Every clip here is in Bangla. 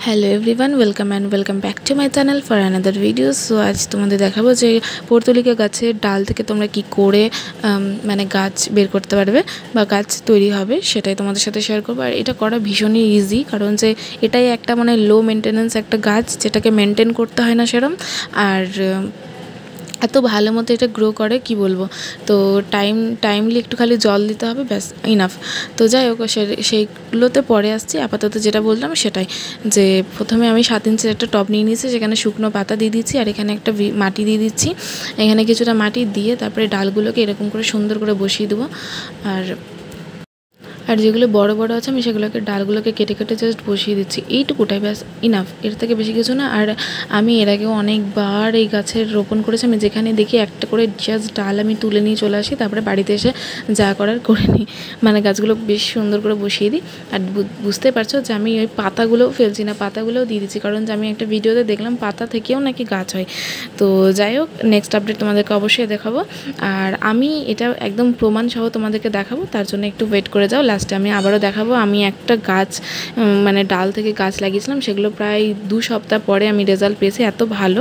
Hello everyone, welcome back to my channel for another video. So আজ তোমাদের দেখাবো যে পর্তুলিকা গাছের ডাল থেকে তোমরা কি করে মানে গাছ বের করতে পারবে বা গাছ তৈরি হবে, সেটাই তোমাদের সাথে শেয়ার করবো। আর এটা করা ভীষণই ইজি, কারণ যে এটাই একটা মানে লো মেনটেন্যান্স একটা গাছ, যেটাকে মেনটেন করতে হয় না সেরম। আর এত ভালো মতো এটা গ্রো করে কি বলবো। তো টাইমলি একটু খালি জল দিতে হবে, ব্যাস ইনাফ। তো যাই হোক, সেইগুলোতে পরে আসছি। আপাতত যেটা বললাম সেটাই, যে প্রথমে আমি 7 ইঞ্চির একটা টব নিয়ে নিয়েছি, সেখানে শুকনো পাতা দিয়ে দিচ্ছি, আর এখানে একটা মাটি দিয়ে দিচ্ছি। এখানে কিছুটা মাটি দিয়ে তারপরে ডালগুলোকে এরকম করে সুন্দর করে বসিয়ে দেবো। আর যেগুলো বড় বড় আছে আমি সেগুলোকে ডালগুলোকে কেটে কেটে জাস্ট বসিয়ে দিচ্ছি, এইটুকুটাই, ব্যাস ইনাফ, এর থেকে বেশি কিছু না। আর আমি এর আগেও অনেকবার এই গাছের রোপণ করেছি। আমি যেখানে দেখি একটা করে জাস্ট ডাল আমি তুলে নিয়ে চলে আসি, তারপরে বাড়িতে এসে যা করার করে নিই, মানে গাছগুলো বেশ সুন্দর করে বসিয়ে দিই। আর বুঝতে পারছো যে আমি ওই পাতাগুলোও ফেলছি না, পাতাগুলোও দিয়ে দিচ্ছি, কারণ যে আমি একটা ভিডিওতে দেখলাম পাতা থেকেও নাকি গাছ হয়। তো যাই হোক, নেক্সট আপডেট তোমাদেরকে অবশ্যই দেখাবো। আর আমি এটা একদম প্রমাণ সহ তোমাদেরকে দেখাবো, তার জন্য একটু ওয়েট করে যাও। লাস্টে আমি আবারও দেখাবো আমি একটা গাছ মানে ডাল থেকে গাছ লাগিয়েছিলাম, সেগুলো প্রায় 2 সপ্তাহ পরে আমি রেজাল্ট পেয়েছি, এত ভালো।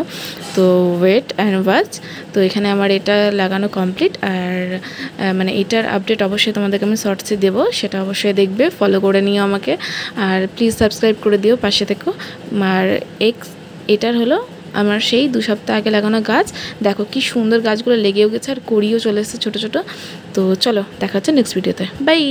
তো ওয়েট অ্যান্ড ওয়াচ। তো এখানে আমার এটা লাগানো কমপ্লিট। আর মানে এটার আপডেট অবশ্যই তোমাদেরকে আমি শর্টসে দেবো, সেটা অবশ্যই দেখবে, ফলো করে নিও আমাকে। আর প্লিজ সাবস্ক্রাইব করে দিও, পাশে থেকো। আর এটার হলো আমার সেই 2 সপ্তাহ আগে লাগানো গাছ। দেখো কি সুন্দর গাছগুলো লেগেও গেছে, আর কড়িও চলে এসেছে ছোটো ছোটো। তো চলো, দেখা হচ্ছে নেক্সট ভিডিওতে, বাই।